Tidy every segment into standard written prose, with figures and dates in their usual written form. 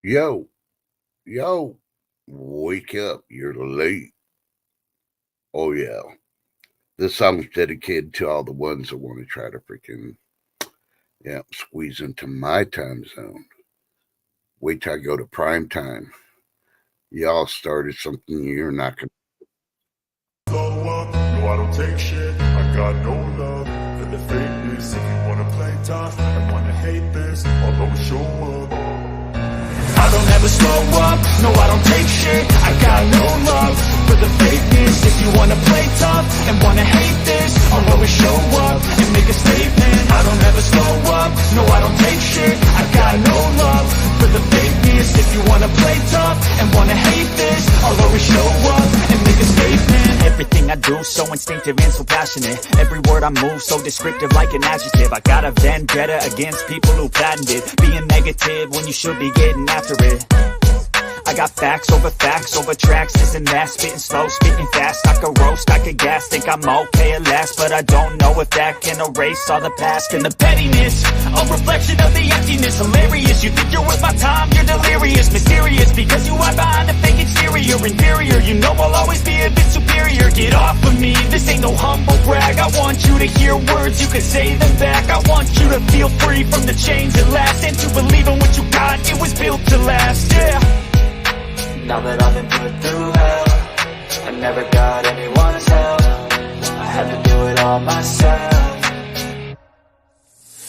Yo, yo, wake up. You're late. Oh, yeah. This song's dedicated to all the ones that want to try to freaking, squeeze into my time zone. Wait till I go to prime time. Y'all started something you're not going to. Slow up, no, I don't take shit. I got no love for the fakeness. If you want to play tough and want to hate this, I'll always show up. I don't ever slow up, no I don't take shit. I got no love for the fakeness. If you wanna play tough and wanna hate this, I'll always show up and make a statement. I don't ever slow up, no I don't take shit. I got no love for the fakeness. If you wanna play tough and wanna hate this, I'll always show up and make a statement. Everything I do so instinctive and so passionate. Every word I move so descriptive like an adjective. I got a vendetta against people who patented being negative when you should be getting after it. I got facts over tracks, this and that. Spitting slow, spitting fast. I could roast, I could gas. Think I'm okay at last, but I don't know if that can erase all the past. And the pettiness, a reflection of the emptiness. Hilarious, you think you're worth my time, you're delirious. Mysterious, because you hide behind a fake exterior. Inferior, you know I'll always be a bit superior. Get off of me, this ain't no humble brag. I want you to hear words, you can say them back. I want you to feel free from the chains at last, and to believe in what you got, it was built to last, yeah. Now that I've been put through hell, I never got anyone's help. I had to do it all myself.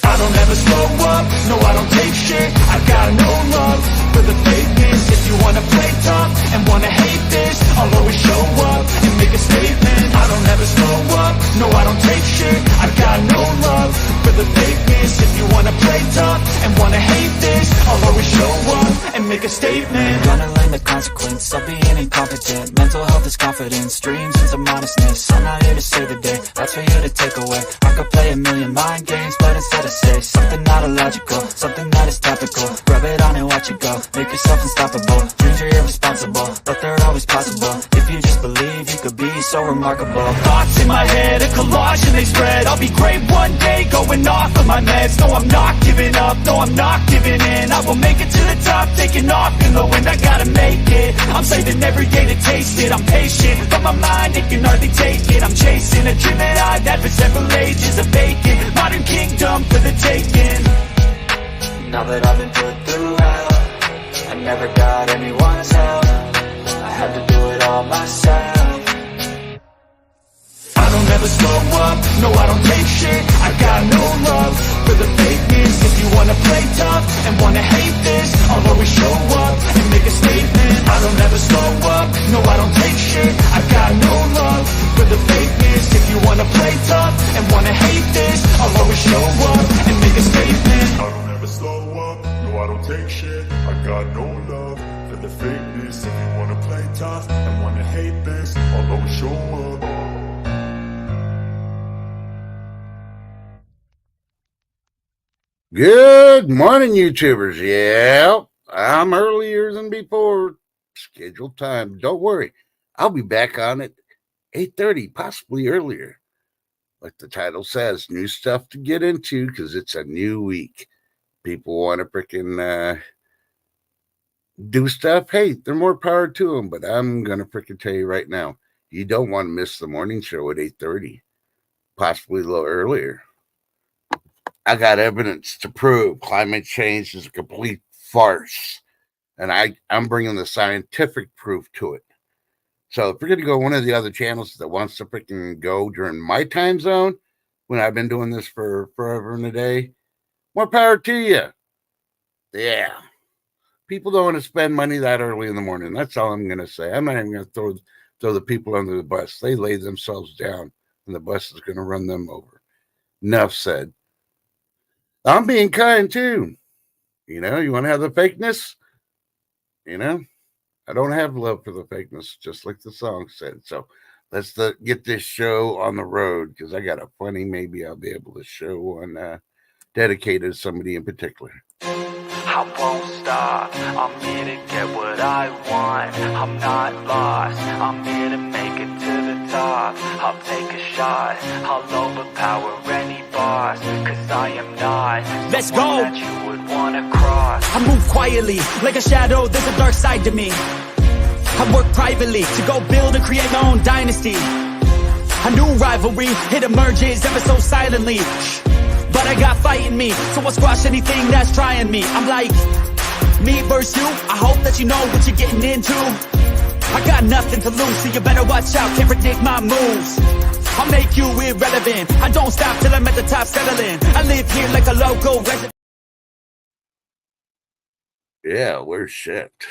I don't ever slow up, no I don't take shit. I got no love for the fakeness. If you wanna play tough and wanna hate this, I'll always show up and make a statement. I don't ever slow up, no I don't take shit. I got no love for the fakeness. If you wanna play tough and wanna hate this, I'll always show up and make a statement. Gonna learn the consequence of being incompetent. Mental health is confidence, dreams into modestness. I'm not here to save the day, that's for you to take away. I could play a million mind games, but instead I say something not illogical, something that is topical. Rub it on and watch it go, make yourself unstoppable. Dreams are irresponsible, but they're always possible. If you just believe, you could be so remarkable. Thoughts in my head, a collage and they spread. I'll be great one day, going off of my meds. No, I'm not giving up, no, I'm not giving in. I will make it to the top, taking off in the wind. I gotta make it, I'm saving every day to taste it. I'm patient, but my mind, it can hardly take it. I'm chasing a dream that I've had for several ages. A vacant, modern kingdom for the taking. Now that I've been put through hell, I never got anyone's help. I had to do it all myself. I don't ever slow up, no I don't take shit. I got no love for the fakeness. If you wanna play tough and wanna hate this, I'll always show up and make a statement. I don't ever slow up, no I don't take shit. I got no love for the fakeness. If you wanna play tough and wanna hate this, I'll always show up and make a statement. I don't ever slow up, no I don't take shit. I got no love for the fakeness. If you wanna play tough and wanna hate this, I'll always show up. Good morning, YouTubers. Yeah, I'm earlier than before. Scheduled time. Don't worry. I'll be back on at 8:30, possibly earlier. Like the title says, new stuff to get into because it's a new week. People want to freaking do stuff. Hey, they're more power to them, but I'm going to freaking tell you right now, you don't want to miss the morning show at 8:30, possibly a little earlier. I got evidence to prove climate change is a complete farce. And I'm bringing the scientific proof to it. So if you're going to go one of the other channels that wants to freaking go during my time zone, when I've been doing this for forever and a day, more power to you. Yeah. People don't want to spend money that early in the morning. That's all I'm going to say. I'm not even going to throw the people under the bus. They lay themselves down, and the bus is going to run them over. Enough said. I'm being kind too. You know, you want to have the fakeness? You know, I don't have love for the fakeness, just like the song said. So let's get this show on the road because I got a funny, maybe I'll be able to show one dedicated to somebody in particular. I won't stop, I'm here to get what I want. I'm not lost, I'm here to make it to the top. I'll take a shot, I'll overpower anybody. boss, cause I am not Let's someone go. that you would wanna cross. I move quietly, like a shadow, there's a dark side to me. I work privately to go build and create my own dynasty. A new rivalry, it emerges ever so silently. But I got fight in me, so I'll squash anything that's trying me. I'm like, me versus you, I hope that you know what you're getting into. I got nothing to lose, so you better watch out, can't predict my moves. I'll make you irrelevant, I don't stop till I'm at the top settling. I live here like a local resident. Yeah, where's Shift?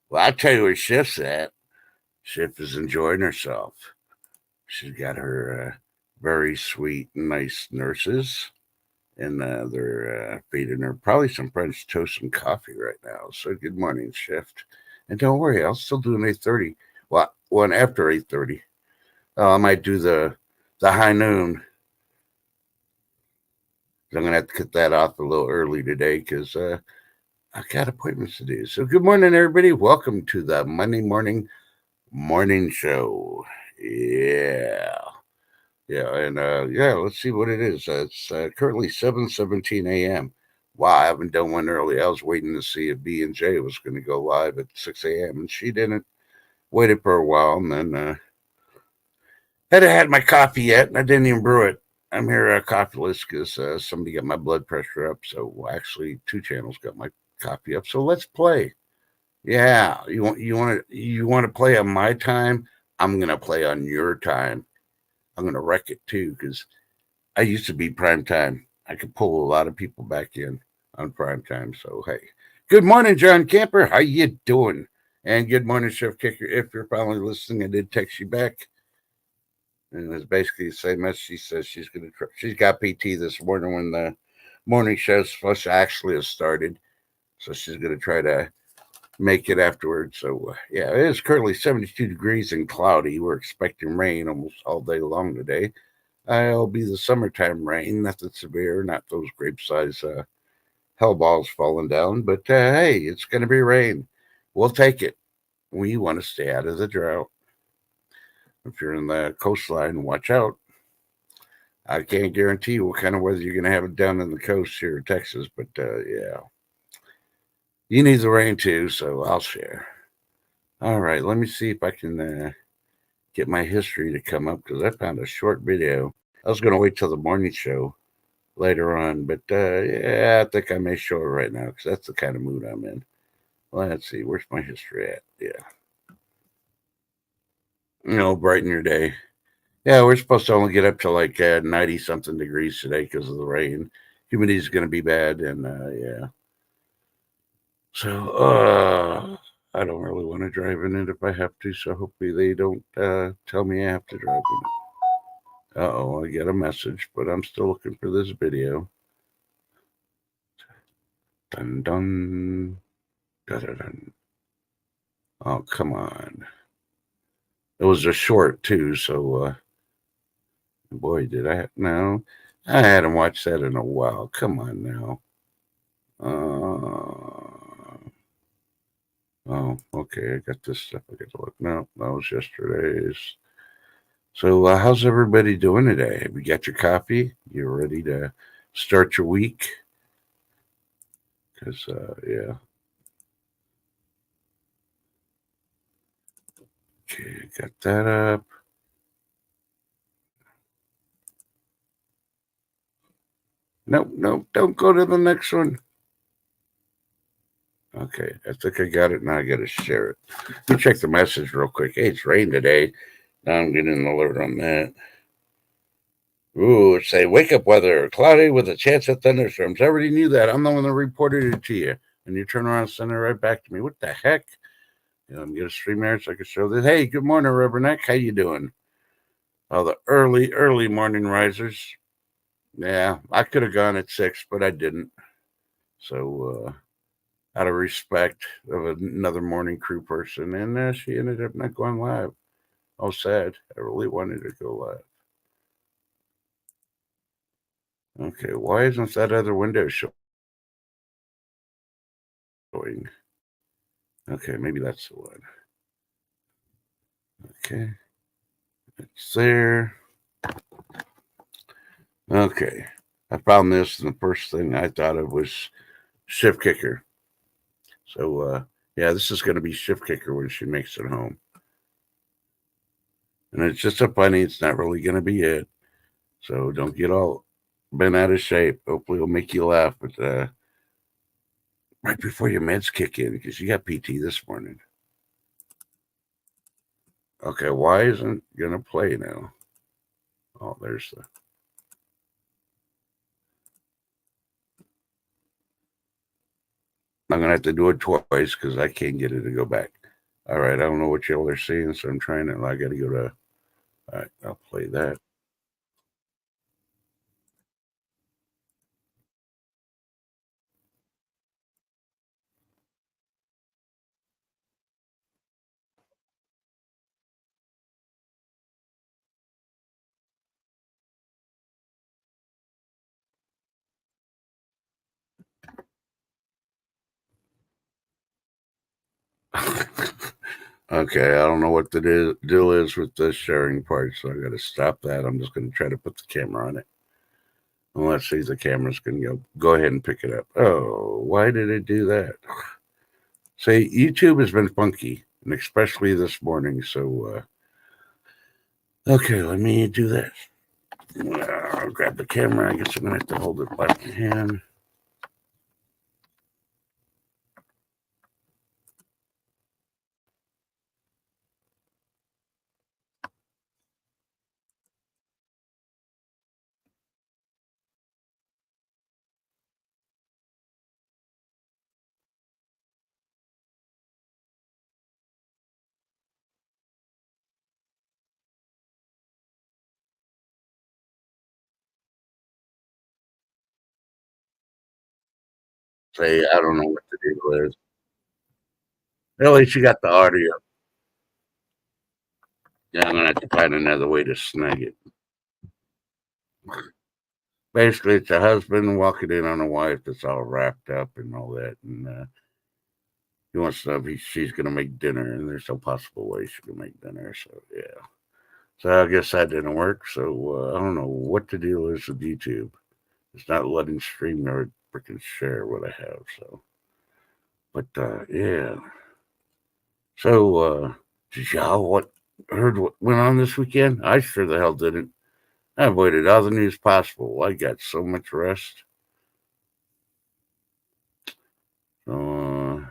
Well, I'll tell you where Shift's at. Shift is enjoying herself. She's got her very sweet, nice nurses, and they're feeding her probably some French toast and coffee right now. So good morning, Shift. And don't worry, I'll still do an 8:30. Well, one after 8:30. I might do the high noon. I'm gonna have to cut that off a little early today because I got appointments to do. So good morning, everybody. Welcome to the Monday morning show. Yeah. And let's see what it is. It's currently 7:17 a.m. Wow, I haven't done one early. I was waiting to see if B&J was going to go live at 6 a.m. and she didn't. Waited for a while and then hadn't had my coffee yet and I didn't even brew it. I'm here coffeeless because somebody got my blood pressure up. So actually 2 channels got my coffee up. So let's play. Yeah, you want to play on my time? I'm gonna play on your time. I'm gonna wreck it too because I used to be prime time. I could pull a lot of people back in on prime time. So hey, good morning, John Camper. How you doing? And good morning, Chef Kicker. If you're finally listening, I did text you back. And it's basically the same as she says she's gonna try. She's got PT this morning when the morning show's supposed to actually have started. So she's gonna try to make it afterwards. So yeah, it is currently 72 degrees and cloudy. We're expecting rain almost all day long today. It'll be the summertime rain, nothing severe, not those grape-sized hell balls falling down. But hey, it's going to be rain. We'll take it. We want to stay out of the drought. If you're in the coastline, watch out. I can't guarantee you what kind of weather you're going to have down in the coast here in Texas, but yeah. You need the rain too, so I'll share. All right, let me see if I can get my history to come up because I found a short video. I was going to wait till the morning show later on, but yeah, I think I may show it right now because that's the kind of mood I'm in. Let's see, where's my history at? Yeah. Brighten your day. Yeah, we're supposed to only get up to like 90-something degrees today because of the rain. Humidity is going to be bad, and yeah. So, I don't really want to drive in it if I have to, so hopefully they don't tell me I have to drive in it. Uh-oh, I get a message, but I'm still looking for this video. Dun dun. Dun dun dun. Oh, come on. It was a short, too, so, boy, did I. No, I hadn't watched that in a while. Come on now. Oh, okay. I got this stuff I got to look. No, that was yesterday's. So, how's everybody doing today? Have you got your coffee? You ready to start your week? Because, yeah. Okay, got that up. Nope, don't go to the next one. Okay, I think I got it. Now I got to share it. Let me check the message real quick. Hey, it's rain today. Now I'm getting an alert on that. Ooh, it's a wake-up weather. Cloudy with a chance of thunderstorms. I already knew that. I'm the one that reported it to you. And you turn around and send it right back to me. What the heck? I'm get a stream there so I can show this. Hey, good morning, Rubberneck. How you doing? Oh, the early morning risers. Yeah, I could have gone at 6, but I didn't. So, out of respect of another morning crew person, and she ended up not going live. Oh, sad. I really wanted to go live. Okay, why isn't that other window showing? Okay, maybe that's the one. Okay, it's there. Okay, I found this, and the first thing I thought of was Shift Kicker. So, yeah, this is going to be Shift Kicker when she makes it home. And it's just a funny. It's not really going to be it. So don't get all bent out of shape. Hopefully it'll make you laugh. But right before your meds kick in, because you got PT this morning. Okay, why isn't it going to play now? Oh, there's the... I'm going to have to do it twice because I can't get it to go back. All right, I don't know what y'all are seeing, so I'm trying to... I got to go to... All right, I'll play that. Okay, I don't know what the deal is with the sharing part, so I got to stop that. I'm just going to try to put the camera on it. And let's see if the camera's going to go ahead and pick it up. Oh, why did it do that? Say, YouTube has been funky, and especially this morning. So, okay, let me do this. I'll grab the camera. I guess I'm going to have to hold it left hand. Say, I don't know what the deal is. At least you got the audio. Yeah, I'm going to have to find another way to snag it. Basically, it's a husband walking in on a wife that's all wrapped up and all that. And he wants to know if she's going to make dinner, and there's no possible way she can make dinner. So, yeah. So I guess that didn't work. So I don't know what the deal is with YouTube. It's not letting stream nor freaking share what I have. So, but yeah. So did y'all heard what went on this weekend? I sure the hell didn't. I avoided all the news possible. I got so much rest. So,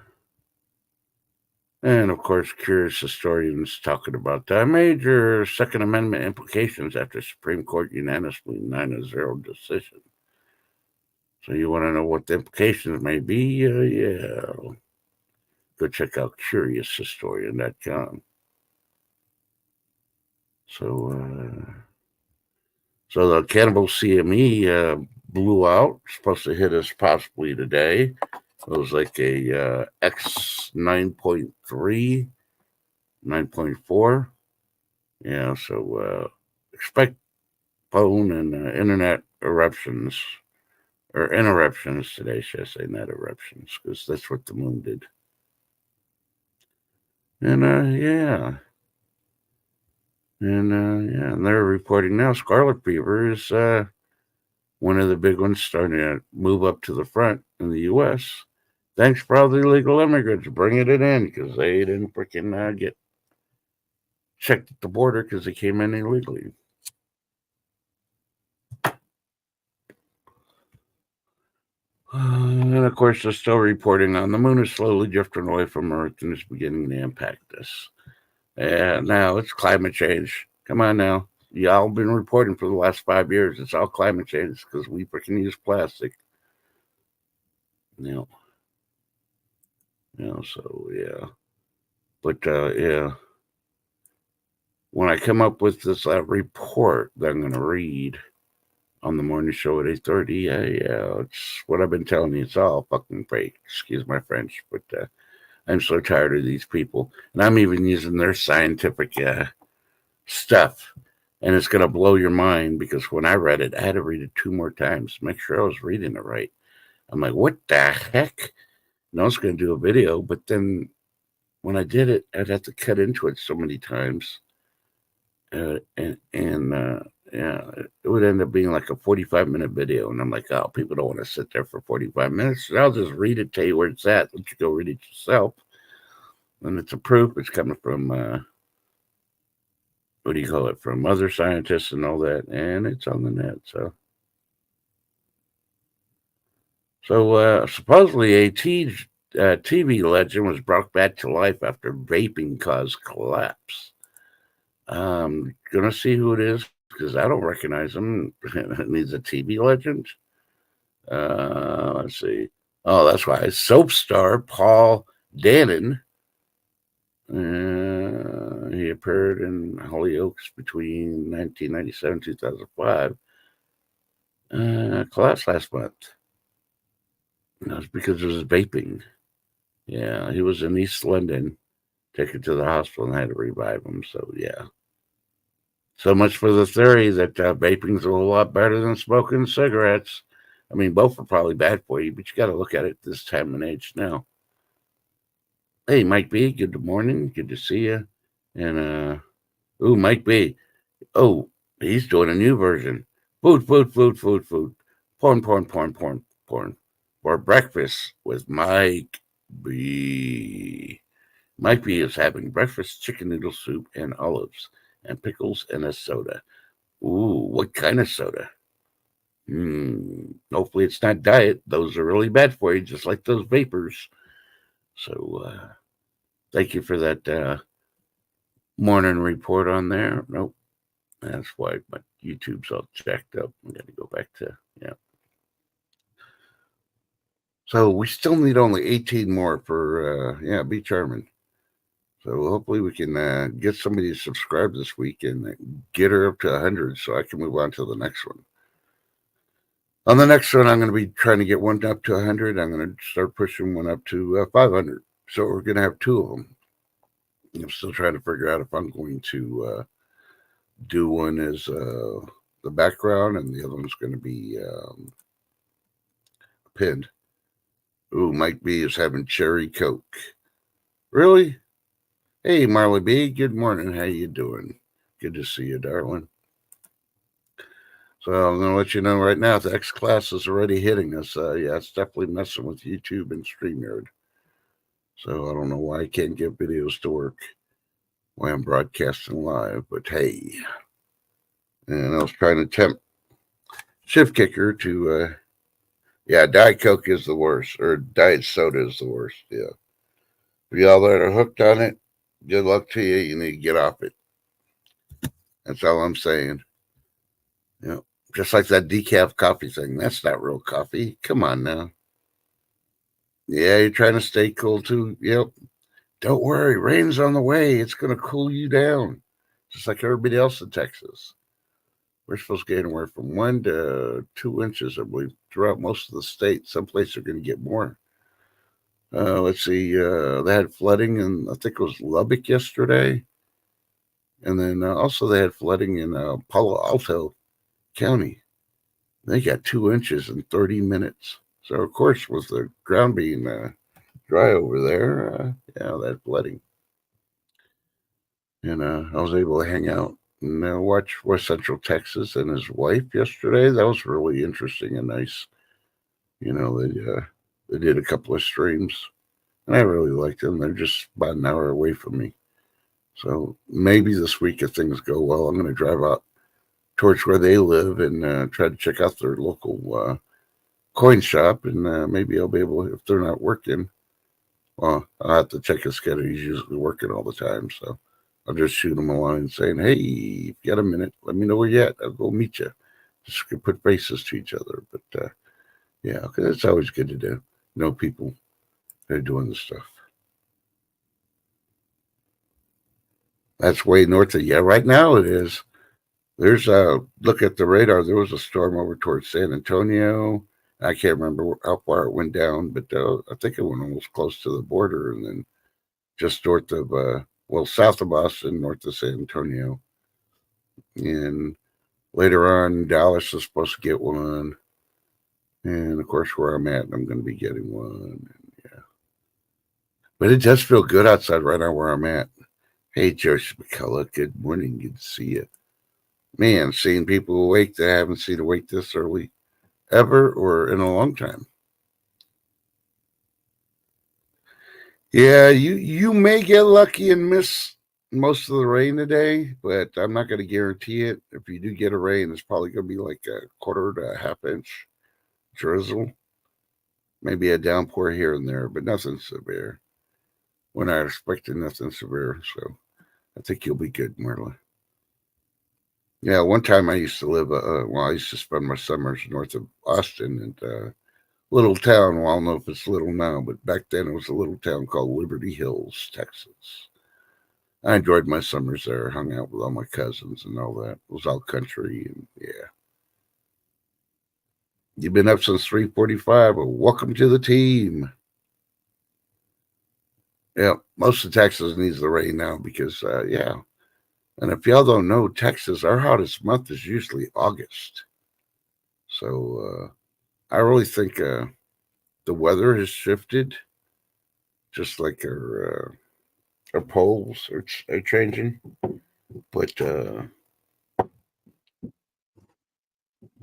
and of course, curious historians talking about the major Second Amendment implications after Supreme Court unanimously 9-0 decision. So you want to know what the implications may be? Yeah. Go check out curioushistorian.com. So the Cannibal CME blew out. Supposed to hit us possibly today. It was like a X 9.3, 9.4. Yeah, so expect phone and internet eruptions, or interruptions today, should I say, not eruptions, because that's what the moon did. And yeah. And they're reporting now scarlet fever is one of the big ones starting to move up to the front in the U.S. Thanks for all the illegal immigrants bringing it in because they didn't freaking get checked at the border because they came in illegally. And of course, they're still reporting on the moon is slowly drifting away from Earth and is beginning to impact us. And now it's climate change. Come on now. Y'all been reporting for the last 5 years. It's all climate change because we freaking use plastic. So yeah. But yeah. When I come up with this report that I'm going to read on the morning show at 8:30, yeah, it's what I've been telling you. It's all fucking fake. Excuse my French, but I'm so tired of these people. And I'm even using their scientific stuff. And it's going to blow your mind because when I read it, I had to read it 2 more times to make sure I was reading it right. I'm like, what the heck? And I was going to do a video, but then when I did it, I'd have to cut into it so many times. And Yeah, it would end up being like a 45-minute video. And I'm like, oh, people don't want to sit there for 45 minutes. So I'll just read it, tell you where it's at. Let you go read it yourself. And it's a proof. It's coming from, what do you call it, from other scientists and all that. And it's on the net. So supposedly a TV legend was brought back to life after vaping caused collapse. Gonna see who it is because I don't recognize him. And he's a TV legend. Let's see. Oh, that's why. Soap star Paul Danon. He appeared in Hollyoaks between 1997 and 2005. Collapsed last month. That's because of his vaping. Yeah, he was in East London, taken to the hospital and had to revive him. So, yeah. So much for the theory that vaping's a whole lot better than smoking cigarettes. I mean, both are probably bad for you, but you got to look at it this time and age now. Hey, Mike B, good morning. Good to see you. And, Mike B. Oh, he's doing a new version. Food. Porn. For breakfast with Mike B. Mike B is having breakfast chicken noodle soup and olives and pickles and a soda. Ooh, what kind of soda? Hopefully it's not diet. Those are really bad for you, just like those vapors. So, thank you for that morning report on there. Nope. That's why my YouTube's all jacked up. I'm going to go back to, yeah. So we still need only 18 more for, Be Charming. So hopefully we can get somebody to subscribe this week and get her up to 100 so I can move on to the next one. On the next one, I'm going to be trying to get one up to 100. I'm going to start pushing one up to 500. So we're going to have two of them. I'm still trying to figure out if I'm going to do one as the background and the other one's going to be pinned. Ooh, Mike B is having cherry Coke. Really? Hey, Marley B, good morning. How you doing? Good to see you, darling. So I'm going to let you know right now, the X class is already hitting us. It's definitely messing with YouTube and StreamYard. So I don't know why I can't get videos to work while I'm broadcasting live, but hey. And I was trying to tempt Shift Kicker to, Diet Coke is the worst, or Diet Soda is the worst, yeah. For y'all that are hooked on it, good luck to you. You need to get off it. That's all I'm saying. Just like that decaf coffee thing. That's not real coffee. Come on now. Yeah, you're trying to stay cool too. Yep. Don't worry. Rain's on the way. It's going to cool you down. Just like everybody else in Texas. We're supposed to get anywhere from 1 to 2 inches, I believe, throughout most of the state. Some places are going to get more. Let's see. They had flooding in, I think it was Lubbock yesterday. And then also they had flooding in Palo Alto County. They got 2 inches in 30 minutes. So, of course, with the ground being dry over there, that flooding. And I was able to hang out and watch West Central Texas and his wife yesterday. That was really interesting and nice. They did a couple of streams, and I really liked them. They're just about an hour away from me. So maybe this week, if things go well, I'm going to drive out towards where they live and try to check out their local coin shop, and maybe I'll be able, if they're not working, well, I'll have to check his schedule. He's usually working all the time, so I'll just shoot him a line saying, hey, if you got a minute, let me know where you're at. I'll go meet you. Just put faces to each other. But, it's always good to know people that are doing the stuff. That's way north of, right now it is. There's look at the radar. There was a storm over towards San Antonio. I can't remember how far it went down, but I think it went almost close to the border, and then just north of, south of Boston, north of San Antonio. And later on, Dallas is supposed to get one. And of course, where I'm at, I'm going to be getting one. And, but it does feel good outside right now where I'm at. Hey, Josh McCullough, good morning. Good to see you. Man, seeing people awake that I haven't seen awake this early ever or in a long time. Yeah, you may get lucky and miss most of the rain today, but I'm not going to guarantee it. If you do get a rain, it's probably going to be like a quarter to a half inch drizzle, maybe a downpour here and there, but nothing severe. We're not expecting nothing severe, so I think you'll be good, Marla. Yeah, one time I used to live, I used to spend my summers north of Austin and little town. Well, I don't know if it's little now, but back then it was a little town called Liberty Hills, Texas. I enjoyed my summers there, hung out with all my cousins and all that. It was all country, and yeah. You've been up since 3:45. Well, welcome to the team. Yeah, most of Texas needs the rain now because, yeah. And if y'all don't know, Texas, our hottest month is usually August. So I really think the weather has shifted, just like our poles are changing. But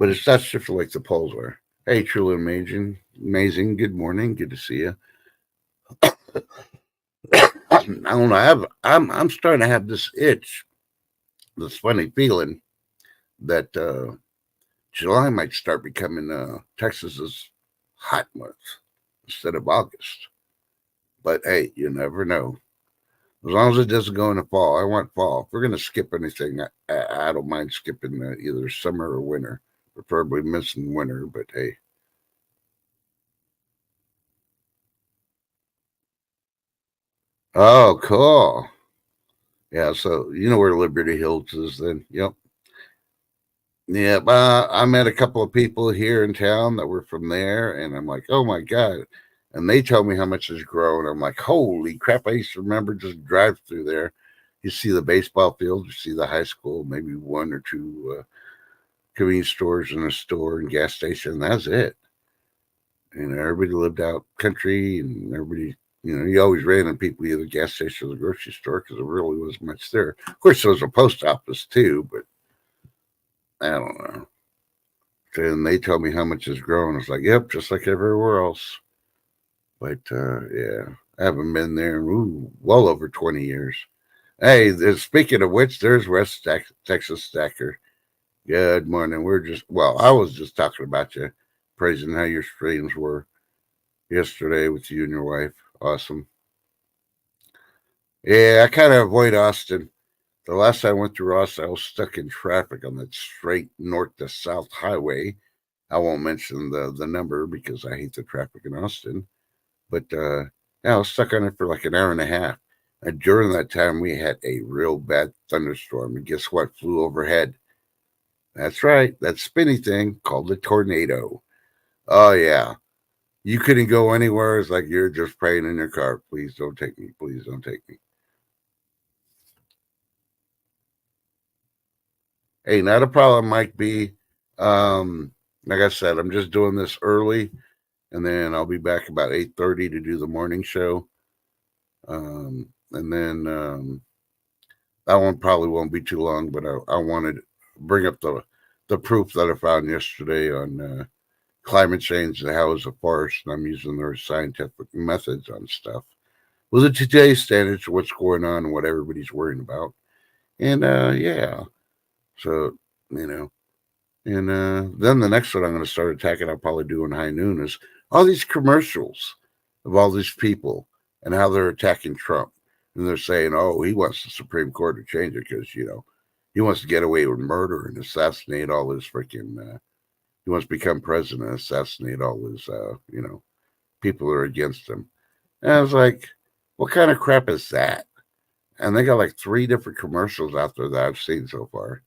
it's not shifting like the poles are. Hey, truly amazing. Good morning. Good to see you. I don't know. I'm starting to have this itch, this funny feeling that July might start becoming Texas's hot month instead of August. But hey, you never know. As long as it doesn't go into fall, I want fall. If we're going to skip anything, I don't mind skipping either summer or winter, preferably missing winter, but hey. Oh, cool. Yeah, so you know where Liberty Hills is then. Yep. Yeah, I met a couple of people here in town that were from there, and I'm like, oh my God. And they told me how much it's grown. I'm like, holy crap. I used to remember just drive through there. You see the baseball field, you see the high school, maybe one or two convenience stores and a store and gas station. That's it. And everybody lived out country, and everybody, you always ran into people either gas station or the grocery store because there really wasn't much there. Of course, there was a post office too, but I don't know. And they told me how much it's grown. It's like, yep, just like everywhere else. But yeah, I haven't been there in well over 20 years. Hey, speaking of which, there's West Texas Stacker. Good morning. I was just talking about you, praising how your streams were yesterday with you and your wife. Awesome. Yeah, I kind of avoid Austin. The last time I went through Austin, I was stuck in traffic on that straight north to south highway. I won't mention the number because I hate the traffic in Austin. But yeah, I was stuck on it for like an hour and a half. And during that time, we had a real bad thunderstorm. And guess what? Flew overhead. That's right. That spinny thing called a tornado. Oh, yeah. You couldn't go anywhere. It's like you're just praying in your car. Please don't take me. Please don't take me. Hey, not a problem, Mike B. Like I said, I'm just doing this early, and then I'll be back about 8:30 to do the morning show. And then that one probably won't be too long, but I wanted to bring up the proof that I found yesterday on climate change and how it's a farce, and I'm using their scientific methods on stuff. With the today's standards, what's going on and what everybody's worrying about. And yeah, so, and then the next one I'm going to start attacking, I'll probably do in high noon, is all these commercials of all these people and how they're attacking Trump. And they're saying, oh, he wants the Supreme Court to change it because, he wants to get away with murder and assassinate all his freaking, he wants to become president and assassinate all his, people that are against him. And I was like, what kind of crap is that? And they got like 3 different commercials out there that I've seen so far.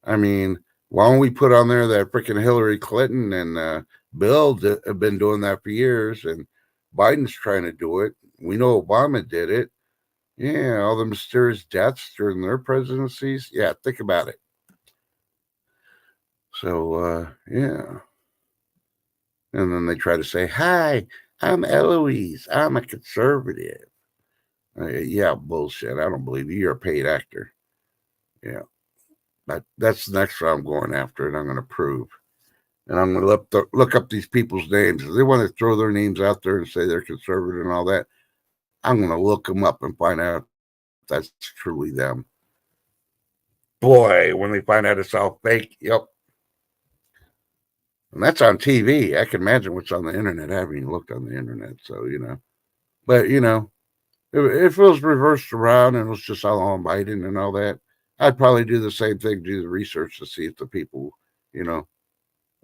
I mean, why don't we put on there that freaking Hillary Clinton and Bill have been doing that for years, and Biden's trying to do it. We know Obama did it. Yeah, all the mysterious deaths during their presidencies. Yeah, think about it. So, yeah. And then they try to say, hi, I'm Eloise. I'm a conservative. Yeah, bullshit. I don't believe you. You're a paid actor. Yeah. That's the next one I'm going after, and I'm going to prove. And I'm going to look up these people's names. If they want to throw their names out there and say they're conservative and all that, I'm going to look them up and find out if that's truly them. Boy, when they find out it's all fake, yep. And that's on TV. I can imagine what's on the internet. I haven't even looked on the internet, so, But, if it was reversed around and it was just all on Biden and all that, I'd probably do the same thing, do the research to see if the people,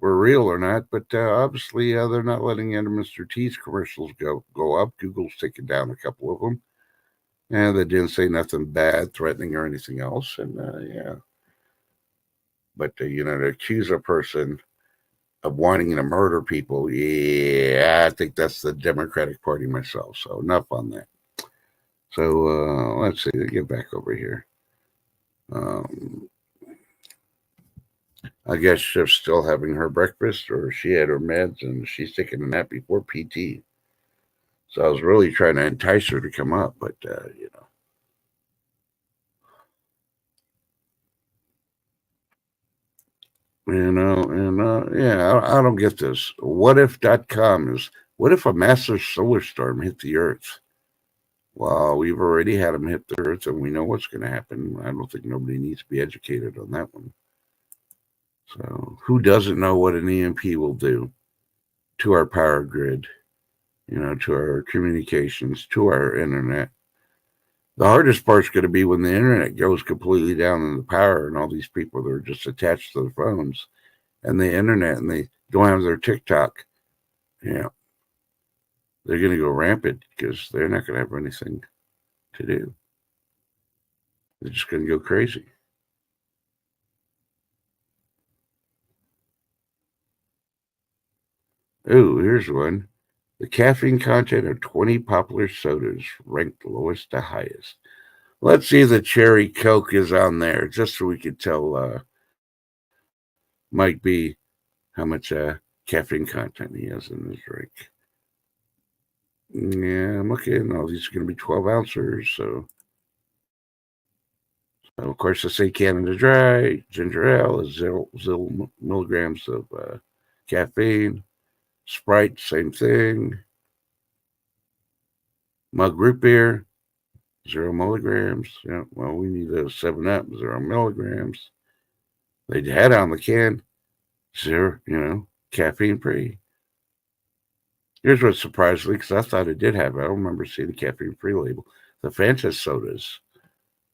were real or not. But obviously, they're not letting any of Mr. T's commercials go up. Google's taken down a couple of them. And they didn't say nothing bad, threatening, or anything else. And yeah. But, to accuse a person of wanting to murder people, yeah, I think that's the Democratic Party myself. So enough on that. So let's see, get back over here. I guess she's still having her breakfast, or she had her meds and she's taking a nap before PT. So I was really trying to entice her to come up, but yeah, I don't get this. Whatif.com is, what if a massive solar storm hit the Earth? Well, we've already had them hit the Earth, and we know what's going to happen. I don't think nobody needs to be educated on that one. So who doesn't know what an EMP will do to our power grid, to our communications, to our internet? The hardest part's going to be when the internet goes completely down in the power, and all these people that are just attached to the phones and the internet, and they don't have their TikTok. Yeah, they're going to go rampant because they're not going to have anything to do. They're just going to go crazy. Oh, here's one. The caffeine content of 20 popular sodas ranked lowest to highest. Let's see if the cherry Coke is on there, just so we can tell Mike B how much caffeine content he has in his drink. Yeah, I'm looking. Oh, these are going to be 12 ounces. So of course, I say Canada Dry. Ginger ale is 0 milligrams of caffeine. Sprite, same thing. Mug root beer, 0 milligrams. Yeah, well, we need a 7-Up, 0 milligrams. They had on the can, 0, caffeine free. Here's what surprised me, because I thought it did have it. I don't remember seeing the caffeine free label. The Fanta sodas,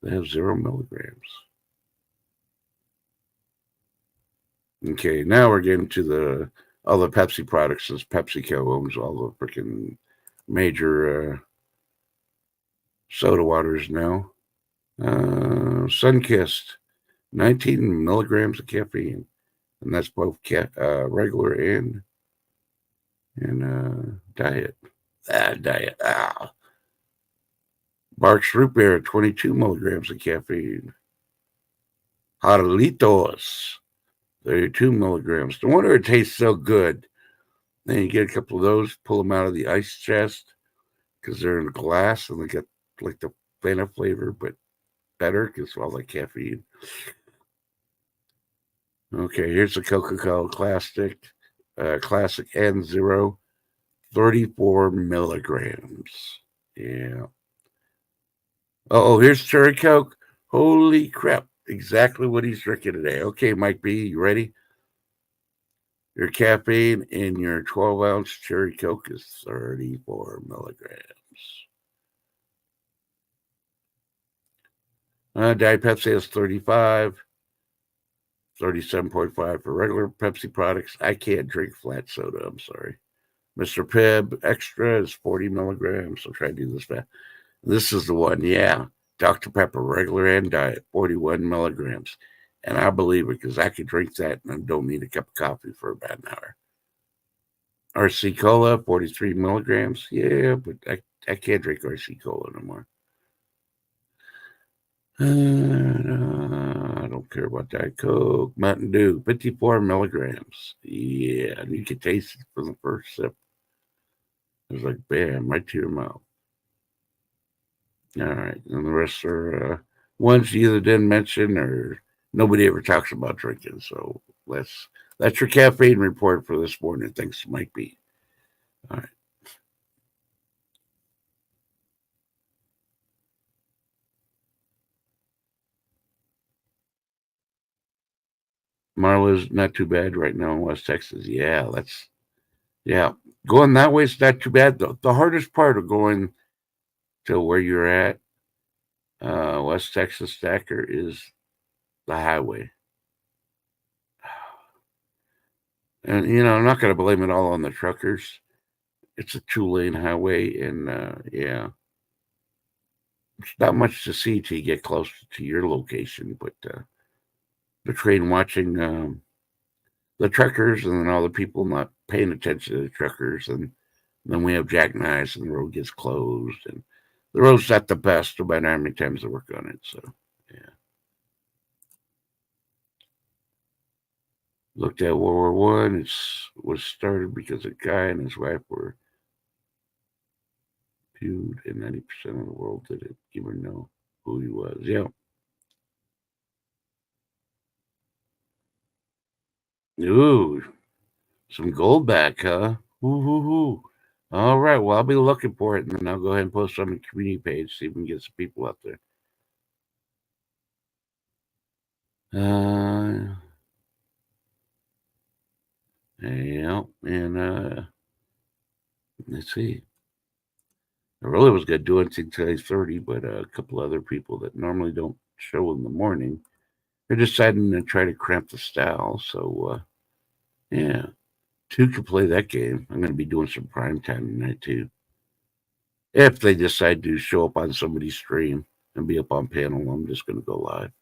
they have 0 milligrams. Okay, now we're getting to all the Pepsi products, since PepsiCo owns all the freaking major soda waters now. Sunkist, 19 milligrams of caffeine, and that's both regular and diet. Diet. Barks root beer, 22 milligrams of caffeine. Jarlitos, 32 milligrams. No wonder it tastes so good. Then you get a couple of those, pull them out of the ice chest, because they're in glass and they get like the Fanta flavor, but better because of all the caffeine. Okay, here's the Coca-Cola Classic N0, 34 milligrams. Yeah. Oh, here's Cherry Coke. Holy crap. Exactly what he's drinking today. Okay, Mike B, you ready? Your caffeine in your 12-ounce Cherry Coke is 34 milligrams. Diet Pepsi has 35, 37.5 for regular Pepsi products. I can't drink flat soda. I'm sorry. Mr. Pibb Extra is 40 milligrams. I'll try to do this fast. This is the one. Yeah. Dr. Pepper, regular and diet, 41 milligrams. And I believe it, because I could drink that and I don't need a cup of coffee for about an hour. RC Cola, 43 milligrams. Yeah, but I can't drink RC Cola no more. I don't care about Diet Coke. Mountain Dew, 54 milligrams. Yeah, and you can taste it for the first sip. It was like, bam, right to your mouth. All right, and the rest are ones you either didn't mention or nobody ever talks about drinking. So that's your caffeine report for this morning. Thanks, Mike B. All right. Marla's not too bad right now in West Texas. Yeah. Going that way is not too bad. The hardest part of going to where you're at, West Texas Stacker, is the highway. And I'm not going to blame it all on the truckers. It's a 2-lane highway, and yeah, it's not much to see till you get close to your location. But between watching the truckers and then all the people not paying attention to the truckers, and then we have jackknives and the road gets closed, and the road's not the best no matter how many times they work on it. So yeah. Looked at World War I. It was started because a guy and his wife were feud, and 90% of the world didn't even know who he was. Yeah. Ooh, some gold back, huh? Woo. All right. Well, I'll be looking for it, and then I'll go ahead and post it on the community page, see if we can get some people out there. Yeah, and let's see. I really was going to do it until 30, but a couple other people that normally don't show in the morning, they're deciding to try to cramp the style. So, yeah, 2 can play that game. I'm going to be doing some prime time tonight, too. If they decide to show up on somebody's stream and be up on panel, I'm just going to go live.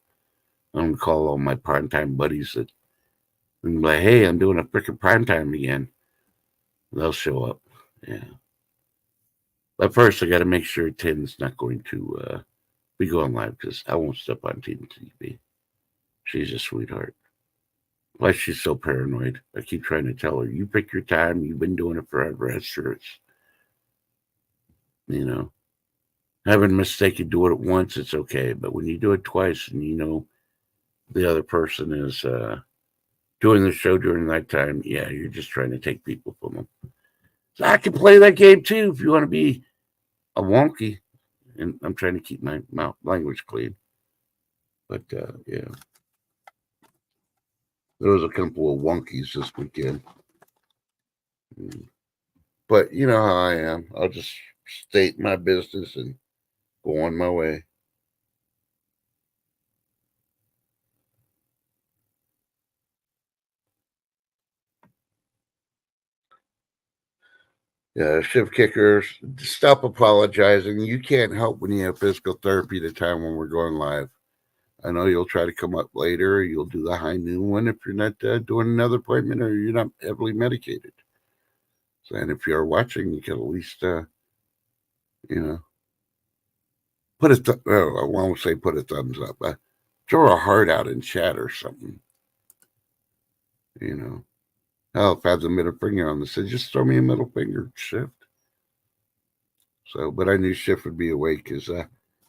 I'm going to call all my primetime buddies that and be like, hey, I'm doing a freaking primetime again. They'll show up. Yeah. But first, I got to make sure Tin's not going to be going live because I won't step on Tin TV. She's a sweetheart. Why she's so paranoid. I keep trying to tell her, you pick your time. You've been doing it forever. That's sure it's, having a mistake, you do it once, it's okay. But when you do it twice and the other person is doing the show during that time, yeah, you're just trying to take people from them. So I can play that game too if you want to be a wonky. And I'm trying to keep my mouth language clean. But yeah. There was a couple of wonkies this weekend. But you know how I am. I'll just state my business and go on my way. Yeah, shift kickers, stop apologizing. You can't help when you have physical therapy the time when we're going live. I know you'll try to come up later. You'll do the high noon one if you're not doing another appointment or you're not heavily medicated. So, and if you're watching, you can at least, put a, I won't say put a thumbs up. Throw a heart out in chat or something. Hell, if I have the middle finger on this, just throw me a middle finger, Shift. So, but I knew Shift would be awake because if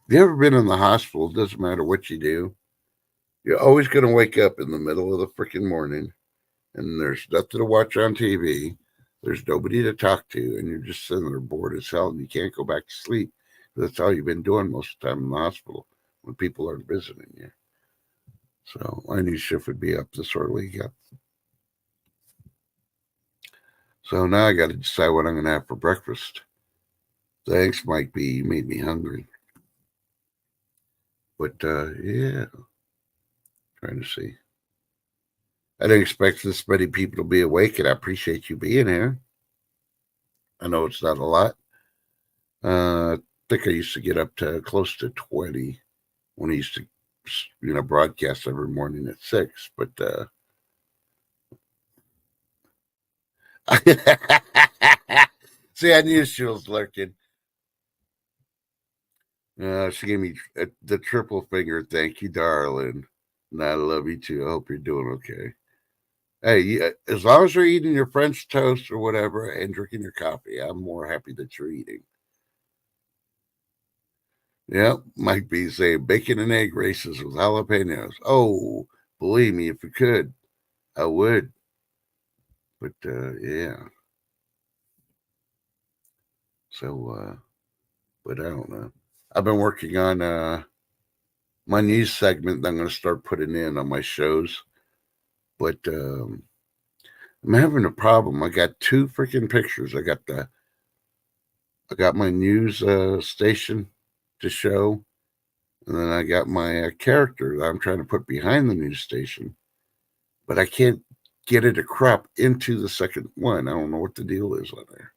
you ever been in the hospital, it doesn't matter what you do. You're always going to wake up in the middle of the freaking morning and there's nothing to watch on TV. There's nobody to talk to, and you're just sitting there bored as hell, and you can't go back to sleep. That's all you've been doing most of the time in the hospital when people aren't visiting you. So I knew Shift would be up this early. Yeah. So now I got to decide what I'm going to have for breakfast. Thanks, Mike B. You made me hungry. But yeah, trying to see. I didn't expect this many people to be awake, and I appreciate you being here. I know it's not a lot. I think I used to get up to close to 20 when I used to, broadcast every morning at 6. But see, I knew she was lurking. She gave me the triple finger. Thank you, darling. And I love you too. I hope you're doing okay. Hey, as long as you're eating your French toast or whatever and drinking your coffee, I'm more happy that you're eating. Yeah, Mike B saying bacon and egg races with jalapenos. Oh, believe me, if you could, I would. But yeah. So but I don't know. I've been working on my news segment that I'm gonna start putting in on my shows. But I'm having a problem. I got two freaking pictures. I got my news station to show, and then I got my character that I'm trying to put behind the news station, but I can't get it to crop into the second one. I don't know what the deal is on there.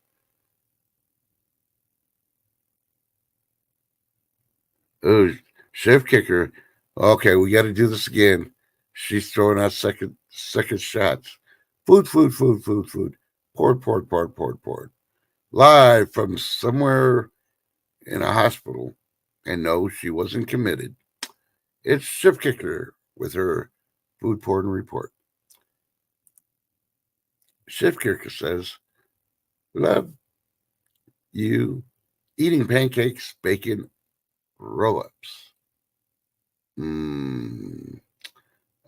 Oh, Chef Kicker. Okay, we got to do this again. She's throwing out second shots. Food, food, food, food, food. Port. Live from somewhere in a hospital. And no, she wasn't committed. It's Chef Kicker with her food porn report. Chef Kicker says, love you eating pancakes, bacon, roll-ups.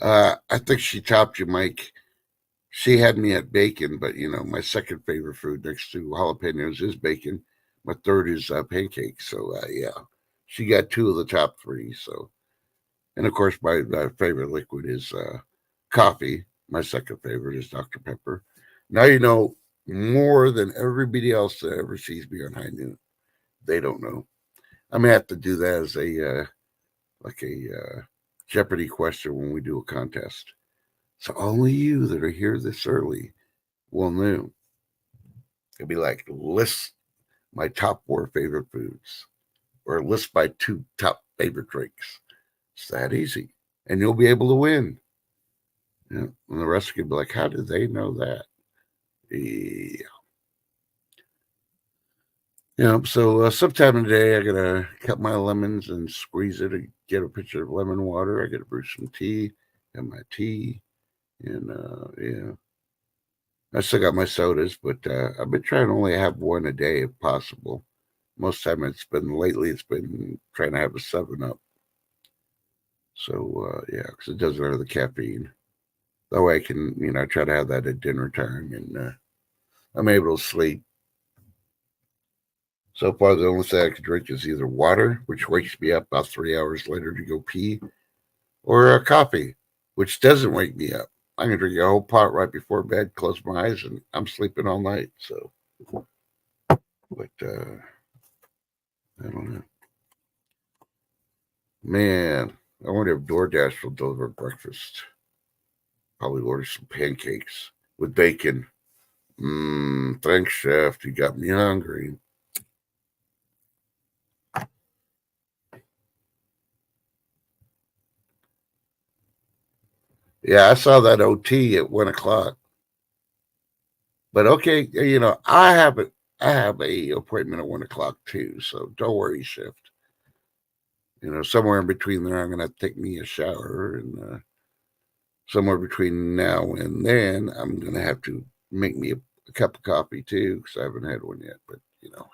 I think she topped you, Mike. She had me at bacon, but my second favorite food next to jalapenos is bacon. My third is pancakes. So yeah, she got two of the top three. So, and of course, my favorite liquid is coffee. My second favorite is Dr. Pepper. Now you know more than everybody else that ever sees me on High Noon. They don't know. I may have to do that as a Jeopardy question when we do a contest. So only you that are here this early will know. It'd be like list my top 4 favorite foods, or list my 2 top favorite drinks. It's that easy, and you'll be able to win. And the rest could be like, how did they know that? Yeah. So sometime today, I gotta cut my lemons and squeeze it and get a pitcher of lemon water. I gotta brew some tea, and my tea, and yeah. I still got my sodas, but I've been trying to only have one a day if possible. Most time it's been trying to have a 7-Up. So yeah, because it doesn't have the caffeine. That way I can try to have that at dinner time, and I'm able to sleep. So far, the only thing I can drink is either water, which wakes me up about 3 hours later to go pee, or a coffee, which doesn't wake me up. I can drink a whole pot right before bed, close my eyes, and I'm sleeping all night. So, but I don't know. Man, I wonder if DoorDash will deliver breakfast. Probably order some pancakes with bacon. Thanks, Chef. You got me hungry. Yeah, I saw that OT at 1:00. But okay, I have a appointment at 1:00 too, so don't worry, Shift. Somewhere in between there, I'm gonna take me a shower, and somewhere between now and then, I'm gonna have to make me a cup of coffee too, because I haven't had one yet. But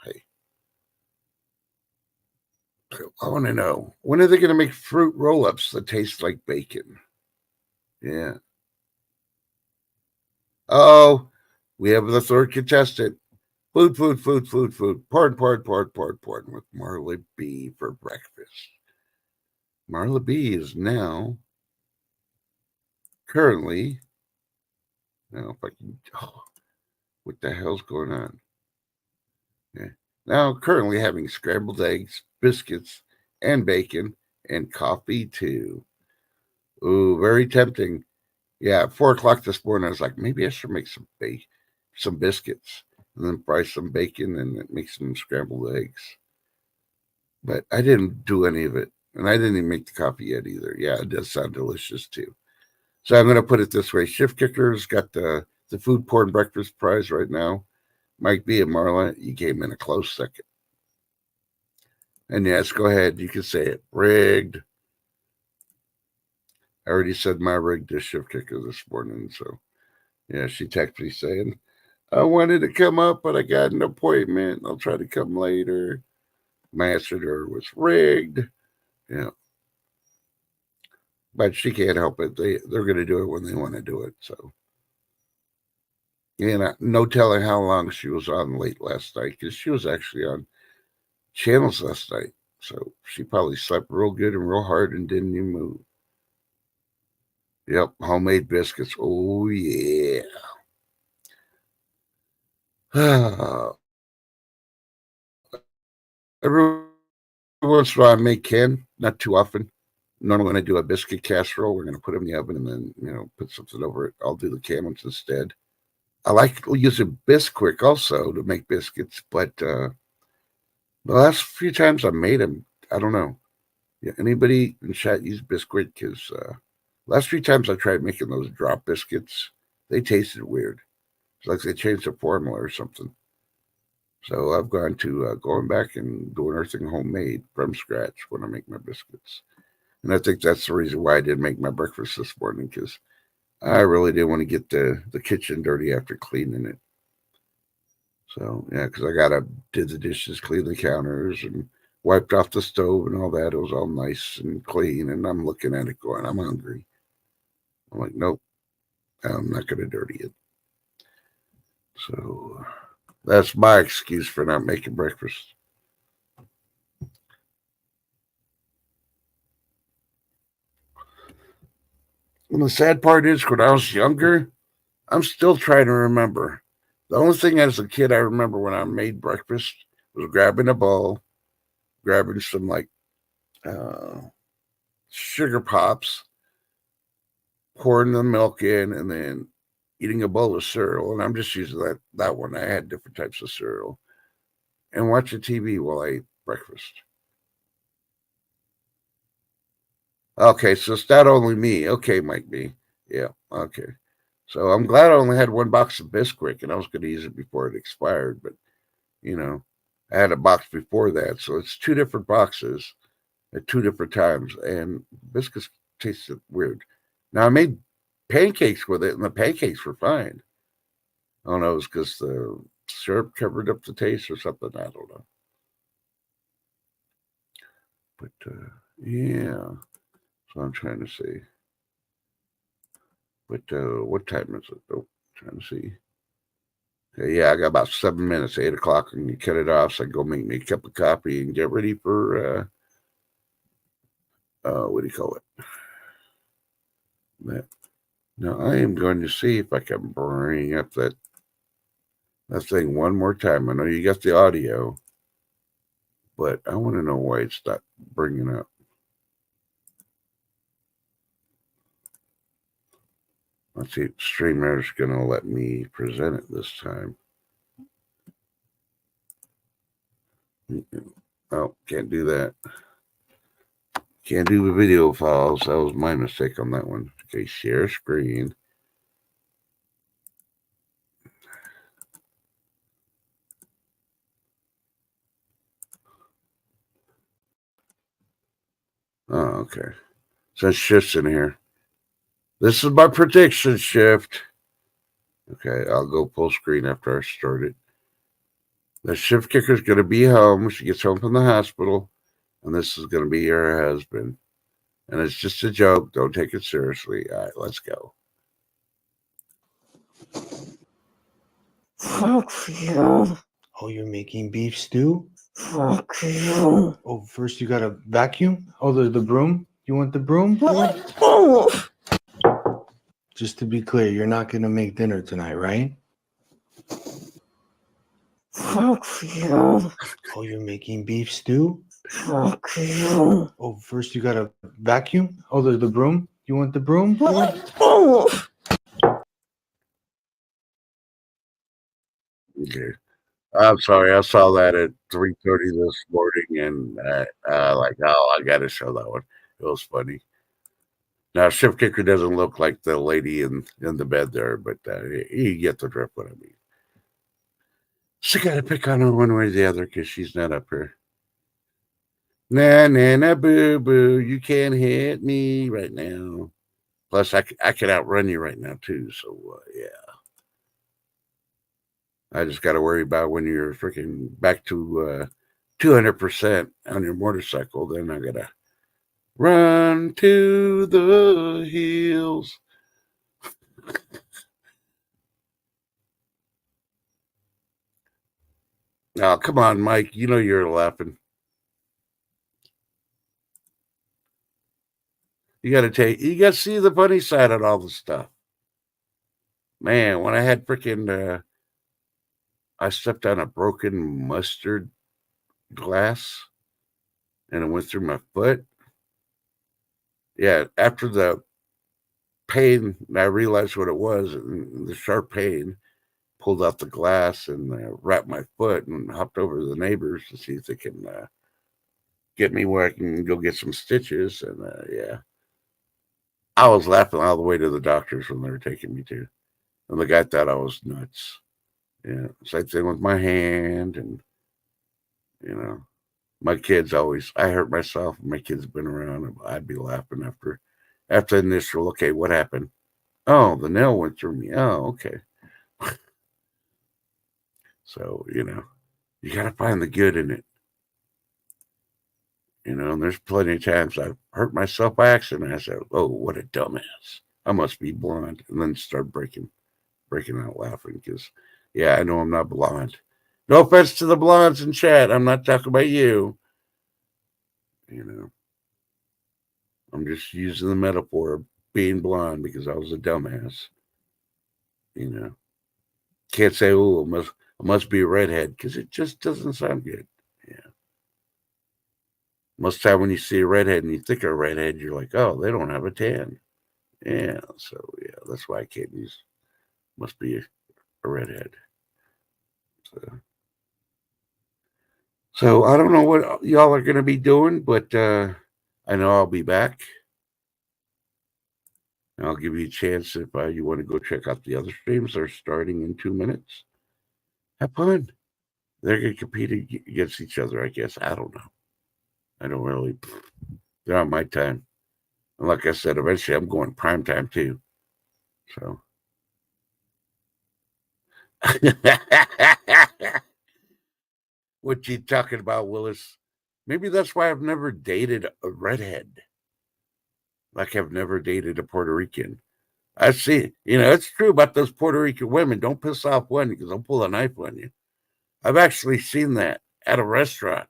hey, I want to know, when are they gonna make fruit roll-ups that taste like bacon? Yeah. Oh, we have the third contestant. Food. Porn with Marla B for breakfast. Marla B is now currently. Now, if I can. Oh, what the hell's going on? Yeah. Now, currently having scrambled eggs, biscuits, and bacon, and coffee too. Ooh, very tempting. Yeah, at 4:00 this morning, I was like, maybe I should make some biscuits, and then fry some bacon and make some scrambled eggs. But I didn't do any of it, and I didn't even make the coffee yet either. Yeah, it does sound delicious too. So I'm going to put it this way: Shift Kicker's got the food porn breakfast prize right now. Mike B and Marla, you came in a close second. And yes, go ahead. You can say it. Rigged. I already said my rigged to Shift Kicker this morning. So, yeah, she texted me saying, I wanted to come up, but I got an appointment. I'll try to come later. Masseter was rigged. Yeah. But she can't help it. They're going to do it when they want to do it. So, no telling how long she was on late last night because she was actually on channels last night. So she probably slept real good and real hard and didn't even move. Yep, homemade biscuits. Oh yeah. Every once in a while, I make Ken, not too often. Normally, when I do a biscuit casserole, we're going to put them in the oven and then, put something over it. I'll do the can ones instead. I like using Bisquick also to make biscuits, but the last few times I made them, I don't know. Yeah, anybody in chat use Bisquick? Because last few times I tried making those drop biscuits, they tasted weird. It's like they changed the formula or something. So I've gone to going back and doing everything homemade from scratch when I make my biscuits. And I think that's the reason why I didn't make my breakfast this morning, because I really didn't want to get the kitchen dirty after cleaning it. So, yeah, because I did the dishes, clean the counters, and wiped off the stove and all that. It was all nice and clean. And I'm looking at it going, I'm hungry. I'm like, nope, I'm not going to dirty it. So that's my excuse for not making breakfast. And the sad part is, when I was younger, I'm still trying to remember. The only thing as a kid I remember when I made breakfast was grabbing a bowl, grabbing some like sugar pops, pouring the milk in, and then eating a bowl of cereal. And I'm just using that one. I had different types of cereal. And watching TV while I ate breakfast. Okay, so it's not only me. Okay, Mike B. Yeah, okay. So I'm glad I only had one box of Bisquick, and I was going to use it before it expired. But, I had a box before that. So it's two different boxes at two different times. And biscuits tasted weird. Now, I made pancakes with it, and the pancakes were fine. I don't know, it was because the syrup covered up the taste or something. I don't know. But, yeah. So I'm trying to see. But what time is it? Oh, trying to see. Okay, yeah, I got about 7 minutes, 8 o'clock, and you cut it off. So I go make me a cup of coffee and get ready for what do you call it? That. Now I am going to see if I can bring up that thing one more time. I know you got the audio, but I want to know why it's not bringing up. Let's see if StreamYard's going to let me present it this time. Oh, can't do that. Can't do the video files. That was my mistake on that one. Okay, share screen. Oh, okay. So it shifts in here. This is my prediction shift. Okay, I'll go full screen after I start it. The shift kicker is going to be home. She gets home from the hospital, and this is going to be her husband. And it's just a joke. Don't take it seriously. All right, let's go. Fuck you. Oh, you're making beef stew? Fuck you. Oh, first you gotta vacuum? Oh, the broom? You want the broom? Oh. Just to be clear, you're not gonna make dinner tonight, right? Fuck you. Oh, you're making beef stew? Fuck you. Oh, first you gotta vacuum? Oh, the broom? You want the broom? Oh. Okay. I'm sorry. I saw that at 3:30 this morning, and like, oh, I got to show that one. It was funny. Now, shift kicker doesn't look like the lady in the bed there, but you get the drift what I mean. So got to pick on her one way or the other because she's not up here. Nah, boo, boo. You can't hit me right now. Plus, I can outrun you right now, too. So, yeah. I just got to worry about when you're freaking back to 200% on your motorcycle, then I gotta run to the hills. Oh, come on, Mike. You know you're laughing. You gotta see the funny side of all the stuff. Man, when I had freaking I stepped on a broken mustard glass and it went through my foot. Yeah, after the pain, I realized what it was, and the sharp pain, pulled out the glass and wrapped my foot and hopped over to the neighbors to see if they can get me where I can go get some stitches. And yeah, I was laughing all the way to the doctors when they were taking me to. And the guy thought I was nuts. Yeah, same thing with my hand. And, you know, my kids always, I hurt myself. My kids have been around. And I'd be laughing after the initial, okay, what happened? Oh, the nail went through me. Oh, okay. So, you got to find the good in it. And there's plenty of times I've hurt myself by accident. I said, oh, what a dumbass. I must be blonde. And then start breaking out laughing because, yeah, I know I'm not blonde. No offense to the blondes in chat. I'm not talking about you. I'm just using the metaphor of being blonde because I was a dumbass. Can't say, oh, I must be a redhead because it just doesn't sound good. Yeah. Most of the time when you see a redhead and you think of a redhead, you're like, oh, they don't have a tan. Yeah. So, yeah, that's why I can't use, must be a redhead. So I don't know what y'all are going to be doing, but I know I'll be back. And I'll give you a chance if you want to go check out the other streams. They're starting in 2 minutes. Have fun. They're going to compete against each other, I guess. I don't know. I don't really. They're on my time. And like I said, eventually I'm going prime time too. So. What you talking about, Willis? Maybe that's why I've never dated a redhead. Like I've never dated a Puerto Rican. I see. It's true about those Puerto Rican women. Don't piss off one because they'll pull a knife on you. I've actually seen that at a restaurant.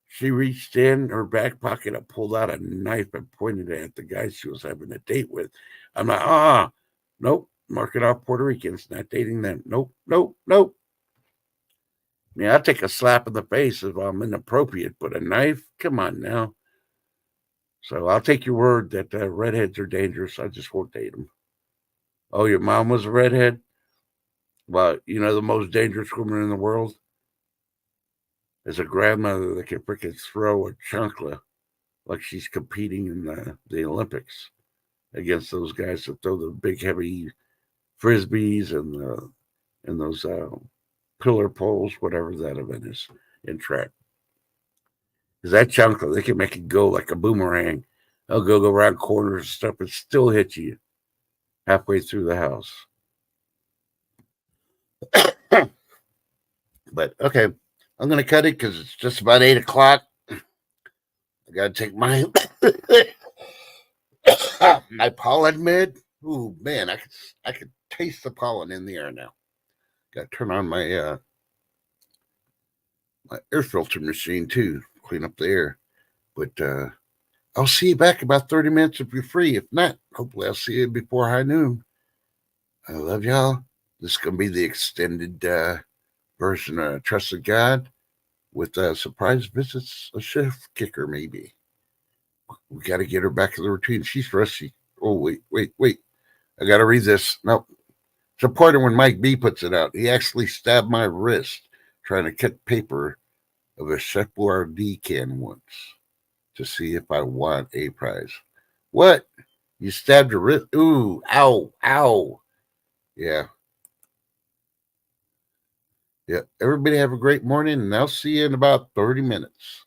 She reached in her back pocket and pulled out a knife and pointed it at the guy she was having a date with. I'm like, nope, mark it off Puerto Ricans, not dating them. Nope. Yeah, I'll take a slap in the face if I'm inappropriate, but a knife? Come on now. So I'll take your word that redheads are dangerous. I just won't date them. Oh, your mom was a redhead? Well, the most dangerous woman in the world is a grandmother that can freaking throw a chancla like she's competing in the Olympics against those guys that throw the big heavy frisbees and those pillar poles, whatever that event is in track. Because that chancla, they can make it go like a boomerang. They'll go around corners and stuff and still hit you halfway through the house. But okay, I'm going to cut it because it's just about 8 o'clock. I got to take my my pollen med. Ooh, man, I could taste the pollen in the air now. Got to turn on my my air filter machine too, clean up the air. But I'll see you back about 30 minutes if you're free. If not, hopefully I'll see you before high noon. I love y'all. This is going to be the extended version of Trusted God with surprise visits, a chef kicker maybe. We got to get her back to the routine. She's rusty. Oh, wait. I got to read this. Nope. It's important when Mike B puts it out. He actually stabbed my wrist trying to cut paper of a Chef Boyardee can once to see if I want a prize. What? You stabbed your wrist? Ooh, ow. Yeah. Yeah. Everybody have a great morning, and I'll see you in about 30 minutes.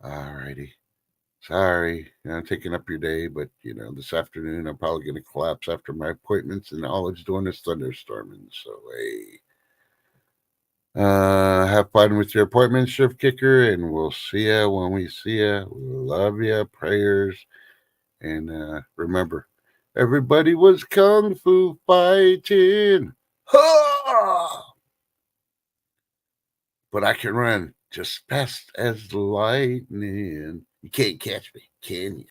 All righty. Sorry, I'm taking up your day, but this afternoon I'm probably going to collapse after my appointments, and all it's doing is thunderstorming. So, hey, have fun. correspond with your appointment, Surf Kicker, and we'll see ya when we see ya. We love ya. Prayers. And remember, everybody was kung fu fighting. Ha! But I can run just fast as lightning. You can't catch me, can you?